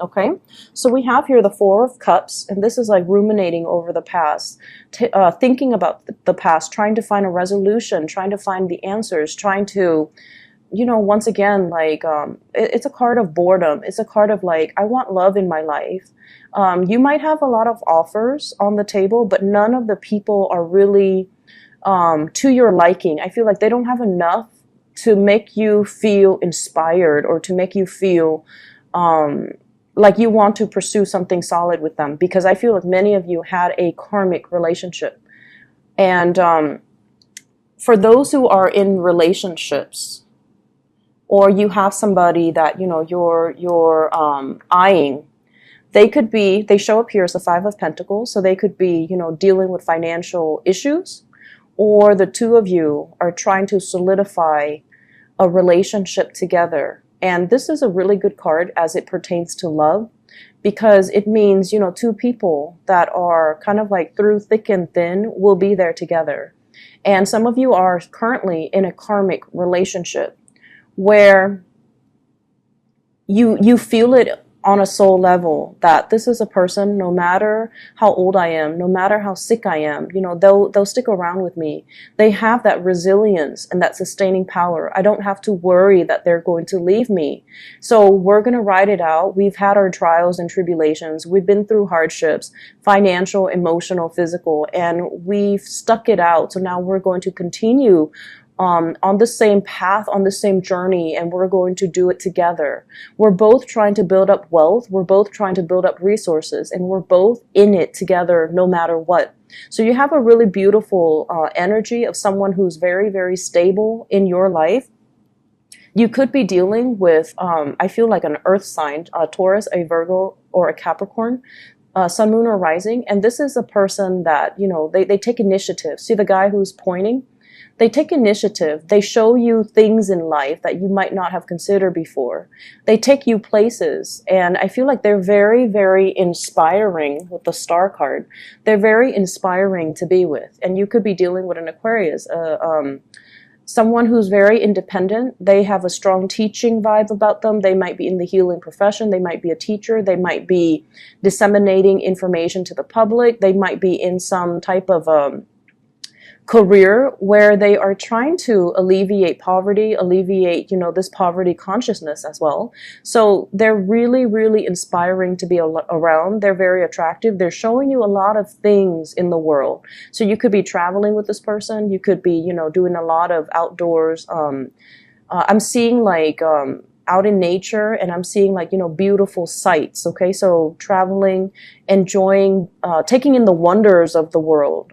Okay, so we have here the Four of Cups, and this is like ruminating over the past, thinking about the past, trying to find a resolution, trying to find the answers, trying to, once again, like, it's a card of boredom. It's a card of like, I want love in my life. You might have a lot of offers on the table, but none of the people are really to your liking. I feel like they don't have enough to make you feel inspired or to make you feel like you want to pursue something solid with them, because I feel like many of you had a karmic relationship. And for those who are in relationships, or you have somebody that you're eyeing, they show up here as the Five of Pentacles, so they could be dealing with financial issues, or the two of you are trying to solidify a relationship together. And this is a really good card as it pertains to love, because it means, two people that are kind of like through thick and thin will be there together. And some of you are currently in a karmic relationship where you feel it on a soul level that this is a person, no matter how old I am, no matter how sick I am, they'll stick around with me. They have that resilience and that sustaining power. I don't have to worry that they're going to leave me. So we're going to ride it out. We've had our trials and tribulations. We've been through hardships, financial, emotional, physical, and we've stuck it out. So now we're going to continue on the same path, on the same journey, and we're going to do it together. We're both trying to build up wealth. We're both trying to build up resources, and we're both in it together no matter what. So you have a really beautiful energy of someone who's very, very stable in your life. You could be dealing with, I feel like an earth sign, a Taurus, a Virgo, or a Capricorn, sun, moon, or rising. And this is a person that, they take initiative. See the guy who's pointing? They take initiative. They show you things in life that you might not have considered before. They take you places. And I feel like they're very, very inspiring with the Star card. They're very inspiring to be with. And you could be dealing with an Aquarius, someone who's very independent. They have a strong teaching vibe about them. They might be in the healing profession. They might be a teacher. They might be disseminating information to the public. They might be in some type of career where they are trying to alleviate poverty, alleviate, this poverty consciousness as well. So they're really, really inspiring to be around. They're very attractive. They're showing you a lot of things in the world. So you could be traveling with this person. You could be, doing a lot of outdoors. I'm seeing like, out in nature, and I'm seeing like, beautiful sights. Okay. So traveling, enjoying, taking in the wonders of the world.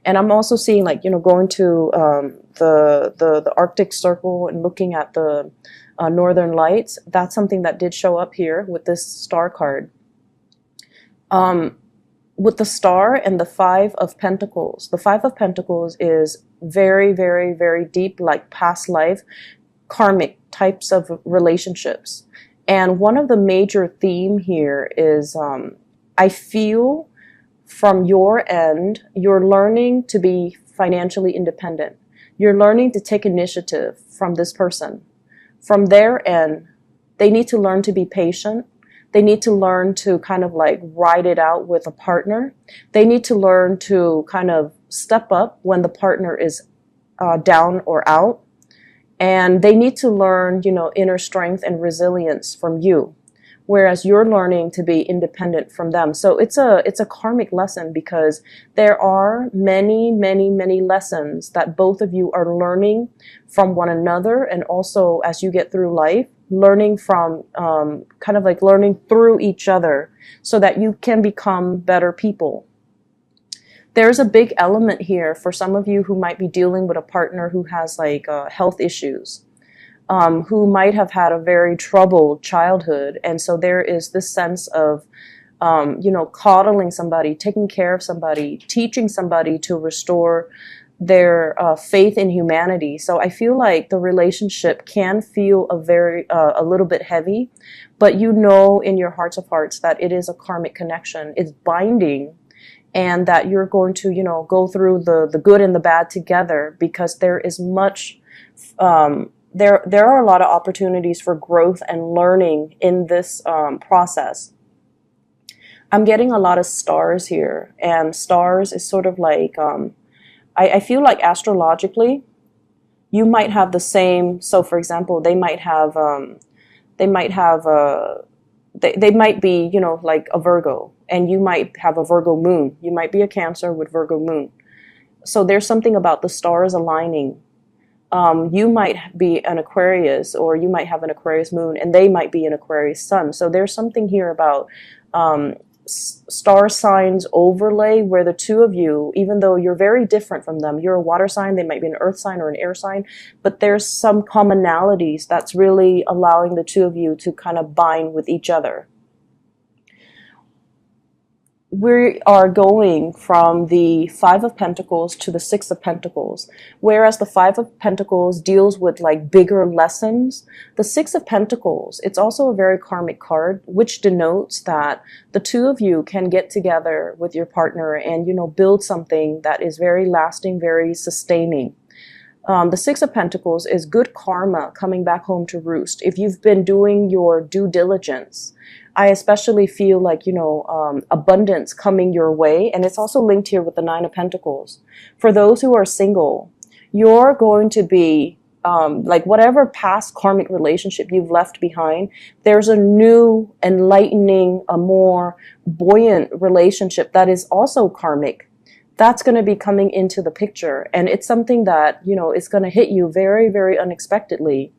And I'm also seeing like, going to the Arctic Circle and looking at the Northern Lights. That's something that did show up here with this Star card. With the Star and the Five of Pentacles. The Five of Pentacles is very, very, very deep, like past life, karmic types of relationships. And one of the major theme here is I feel from your end, you're learning to be financially independent. You're learning to take initiative from this person. From their end, they need to learn to be patient. They need to learn to kind of like ride it out with a partner. They need to learn to kind of step up when the partner is down or out. And they need to learn, inner strength and resilience from you, whereas you're learning to be independent from them. So it's a karmic lesson, because there are many, many, many lessons that both of you are learning from one another, and also as you get through life, learning from kind of like learning through each other so that you can become better people. There's a big element here for some of you who might be dealing with a partner who has like health issues. Who might have had a very troubled childhood. And so there is this sense of, coddling somebody, taking care of somebody, teaching somebody to restore their faith in humanity. So I feel like the relationship can feel a little bit heavy, but in your hearts of hearts that it is a karmic connection. It's binding, and that you're going to, go through the good and the bad together, because there is much there are a lot of opportunities for growth and learning in this process. I'm getting a lot of stars here, and stars is sort of like I feel like astrologically you might have the same. So, for example, they might have they might be, you know, like a Virgo, and you might have a Virgo moon. You might be a Cancer with Virgo moon. So there's something about the stars aligning. You might be an Aquarius, or you might have an Aquarius moon, and they might be an Aquarius sun. So there's something here about star signs overlay where the two of you, even though you're very different from them, you're a water sign, they might be an earth sign or an air sign, but there's some commonalities that's really allowing the two of you to kind of bind with each other. We are going from the Five of Pentacles to the Six of Pentacles. Whereas the Five of Pentacles deals with like bigger lessons, the Six of Pentacles, it's also a very karmic card, which denotes that the two of you can get together with your partner and, you know, build something that is very lasting, very sustaining. The Six of Pentacles is good karma coming back home to roost. If you've been doing your due diligence, I especially feel like, you know, abundance coming your way. And it's also linked here with the Nine of Pentacles. For those who are single, you're going to be, like whatever past karmic relationship you've left behind, there's a new, enlightening, a more buoyant relationship that is also karmic. That's going to be coming into the picture. And it's something that, you know, is going to hit you very, very unexpectedly.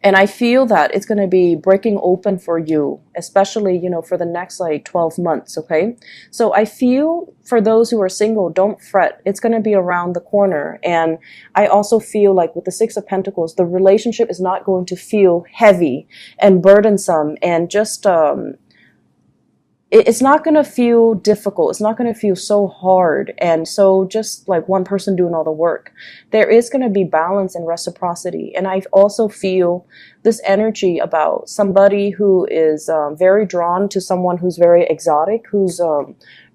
And I feel that it's going to be breaking open for you, especially, you know, for the next like 12 months. Okay. So I feel for those who are single, don't fret. It's going to be around the corner. And I also feel like with the Six of Pentacles, the relationship is not going to feel heavy and burdensome and just, it's not going to feel difficult. It's not going to feel so hard and so just like one person doing all the work. There is going to be balance and reciprocity. And I also feel this energy about somebody who is very drawn to someone who's very exotic, who's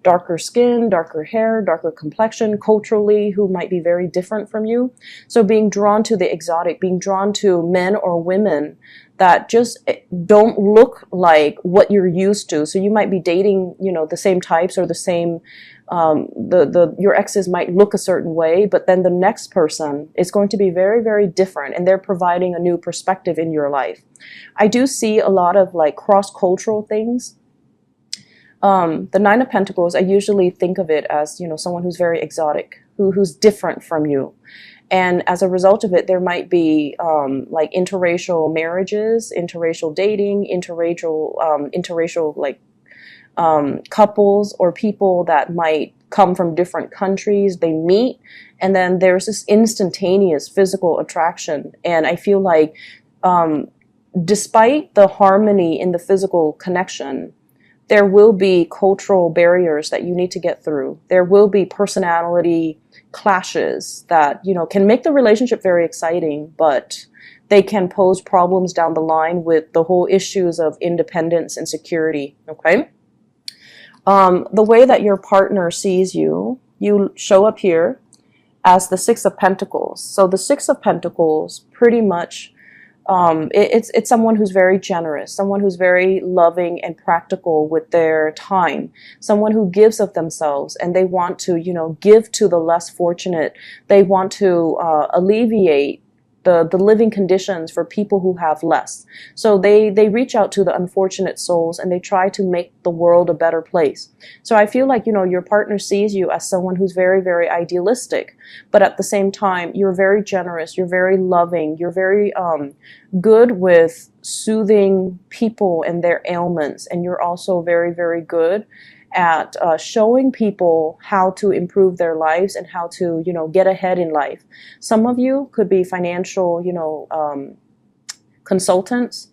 darker skin, darker hair, darker complexion, culturally, who might be very different from you. So being drawn to the exotic, being drawn to men or women that just don't look like what you're used to. So you might be dating, you know, the same types or the same, your exes might look a certain way, but then the next person is going to be very, very different, and they're providing a new perspective in your life. I do see a lot of like cross-cultural things. The Nine of Pentacles, I usually think of it as, you know, someone who's very exotic, who's different from you. And as a result of it, there might be like interracial marriages, interracial dating, interracial like couples or people that might come from different countries. They meet, and then there's this instantaneous physical attraction. And I feel like despite the harmony in the physical connection, there will be cultural barriers that you need to get through. There will be personality clashes that, you know, can make the relationship very exciting, but they can pose problems down the line with the whole issues of independence and security. Okay. The way that your partner sees you, you show up here as the Six of Pentacles. So the Six of Pentacles pretty much it's someone who's very generous, someone who's very loving and practical with their time, someone who gives of themselves, and they want to, you know, give to the less fortunate. They want to alleviate the living conditions for people who have less. So they reach out to the unfortunate souls, and they try to make the world a better place. So I feel like, you know, your partner sees you as someone who's very, very idealistic, but at the same time, you're very generous, you're very loving, you're very good with soothing people and their ailments, and you're also very, very good at showing people how to improve their lives and how to, you know, get ahead in life. Some of you could be financial, you know, consultants.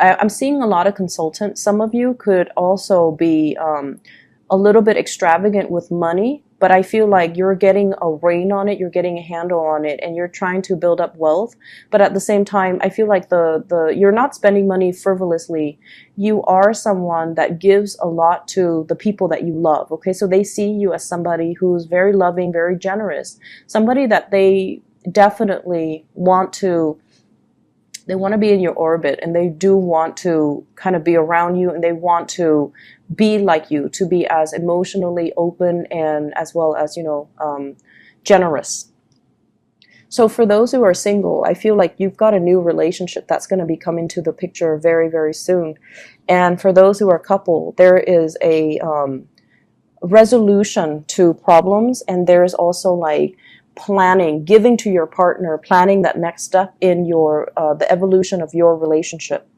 I'm seeing a lot of consultants. Some of you could also be a little bit extravagant with money, but I feel like you're getting a rein on it, you're getting a handle on it, and you're trying to build up wealth. But at the same time, I feel like you're not spending money frivolously. You are someone that gives a lot to the people that you love. Okay, so they see you as somebody who's very loving, very generous, somebody that they definitely want to, they want to be in your orbit, and they do want to kind of be around you, and they want to be like you, to be as emotionally open and as well as, generous. So for those who are single, I feel like you've got a new relationship that's going to be coming to the picture very, very soon. And for those who are couple, there is a resolution to problems, and there's also like planning, giving to your partner, planning that next step in your the evolution of your relationship.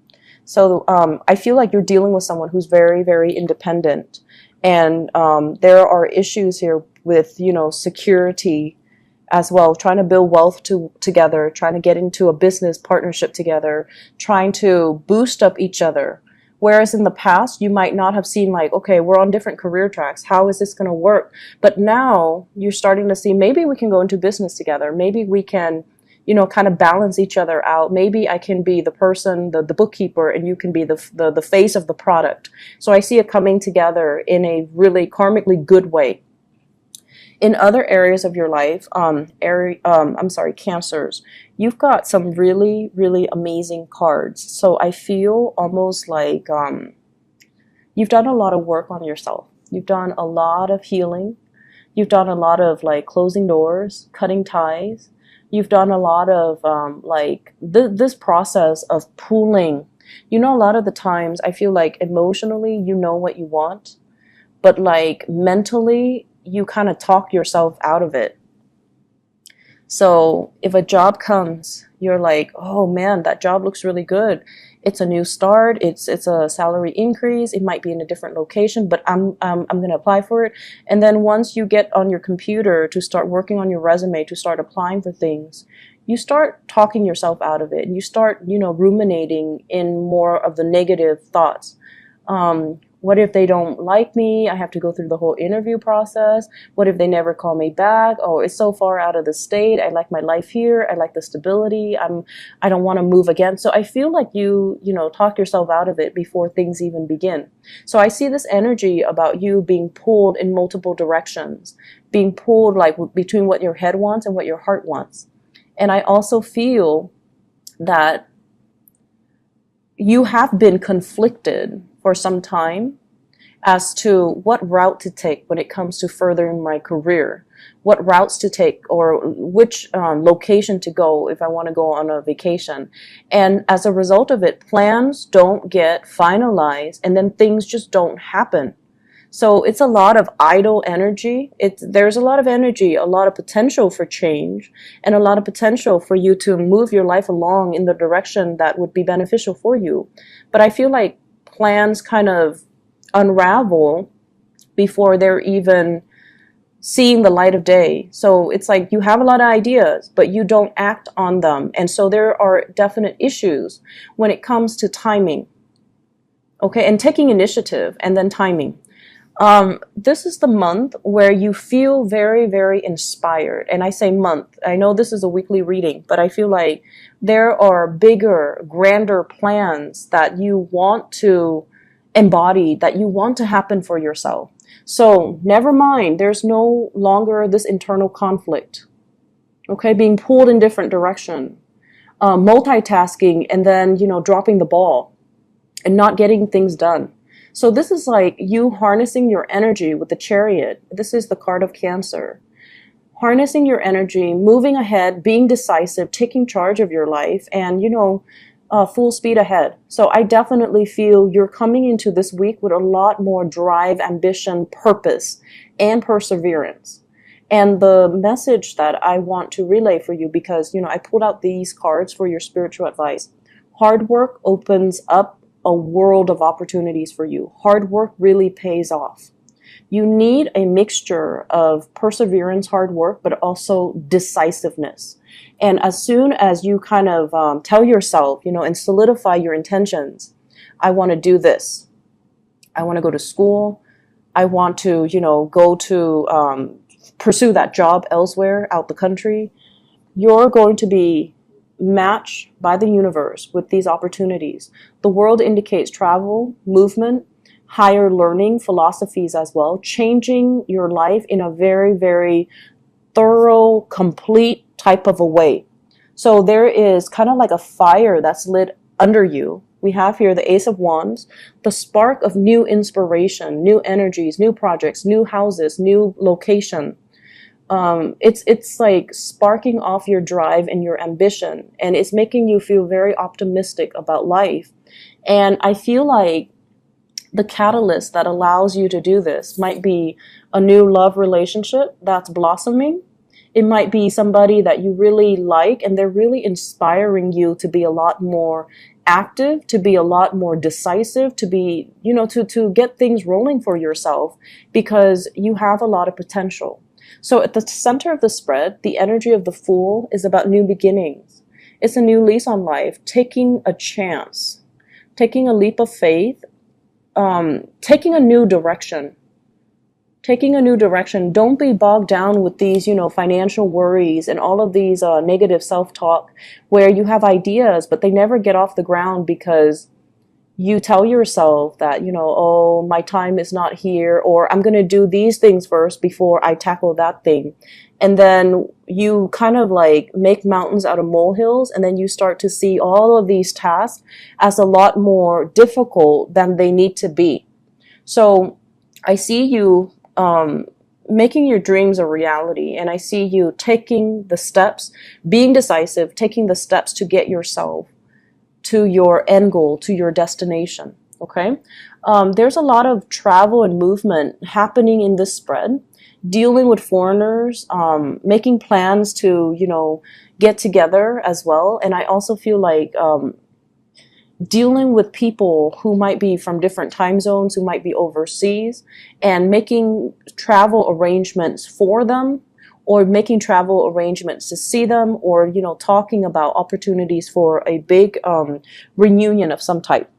So I feel like you're dealing with someone who's very, very independent, and there are issues here with, security as well, trying to build wealth together, trying to get into a business partnership together, trying to boost up each other. Whereas in the past, you might not have seen like, okay, we're on different career tracks. How is this going to work? But now you're starting to see, maybe we can go into business together. Maybe we can, kind of balance each other out. Maybe I can be the person, the bookkeeper, and you can be the face of the product. So I see it coming together in a really karmically good way. In other areas of your life, Cancers, you've got some really, really amazing cards. So I feel almost like you've done a lot of work on yourself. You've done a lot of healing. You've done a lot of like closing doors, cutting ties. You've done a lot of this process of pooling. A lot of the times I feel like emotionally you know what you want, but like mentally you kind of talk yourself out of it. So if a job comes, you're like, oh man, that job looks really good. It's a new start. It's a salary increase. It might be in a different location, but I'm going to apply for it. And then once you get on your computer to start working on your resume, to start applying for things, you start talking yourself out of it. And you start, ruminating in more of the negative thoughts. What if they don't like me? I have to go through the whole interview process. What if they never call me back? Oh, it's so far out of the state. I like my life here. I like the stability. I don't want to move again. So I feel like you talk yourself out of it before things even begin. So I see this energy about you being pulled in multiple directions, being pulled like between what your head wants and what your heart wants. And I also feel that you have been conflicted for some time as to what route to take when it comes to furthering my career, what routes to take, or which location to go if I want to go on a vacation. And as a result of it, plans don't get finalized, and then things just don't happen. So it's a lot of idle energy. There's a lot of energy, a lot of potential for change, and a lot of potential for you to move your life along in the direction that would be beneficial for you. But I feel like plans kind of unravel before they're even seeing the light of day. So it's like you have a lot of ideas, but you don't act on them. And so there are definite issues when it comes to timing. Okay, and taking initiative and then timing. This is the month where you feel very, very inspired. And I say month. I know this is a weekly reading, but I feel like there are bigger, grander plans that you want to embody, that you want to happen for yourself. So never mind, there's no longer this internal conflict. Okay, being pulled in different direction, multitasking, and then, dropping the ball and not getting things done. So this is like you harnessing your energy with the Chariot. This is the card of Cancer. Harnessing your energy, moving ahead, being decisive, taking charge of your life, and, full speed ahead. So I definitely feel you're coming into this week with a lot more drive, ambition, purpose, and perseverance. And the message that I want to relay for you, because, I pulled out these cards for your spiritual advice. Hard work opens up a world of opportunities for you. Hard work really pays off. You need a mixture of perseverance, hard work, but also decisiveness. And as soon as you kind of tell yourself, and solidify your intentions, I want to do this. I want to go to school. I want to, go to pursue that job elsewhere, out the country. You're going to be matched by the universe with these opportunities. The world indicates travel, movement, higher learning philosophies as well, changing your life in a very, very thorough, complete type of a way. So there is kind of like a fire that's lit under you. We have here the Ace of Wands, the spark of new inspiration, new energies, new projects, new houses, new location. It's like sparking off your drive and your ambition, and it's making you feel very optimistic about life. And I feel like the catalyst that allows you to do this might be a new love relationship that's blossoming. It might be somebody that you really like and they're really inspiring you to be a lot more active, to be a lot more decisive, to be, to get things rolling for yourself because you have a lot of potential. So at the center of the spread, the energy of the Fool is about new beginnings. It's a new lease on life, taking a chance, taking a leap of faith, taking a new direction. Taking a new direction. Don't be bogged down with these, financial worries and all of these negative self-talk where you have ideas, but they never get off the ground because you tell yourself that, oh, my time is not here, or I'm going to do these things first before I tackle that thing. And then you kind of like make mountains out of molehills, and then you start to see all of these tasks as a lot more difficult than they need to be. So I see you making your dreams a reality, and I see you taking the steps, being decisive, taking the steps to get yourself to your end goal, to your destination. Okay, there's a lot of travel and movement happening in this spread, dealing with foreigners, making plans to get together as well. And I also feel like dealing with people who might be from different time zones, who might be overseas, and making travel arrangements for them, or making travel arrangements to see them, or talking about opportunities for a big reunion of some type.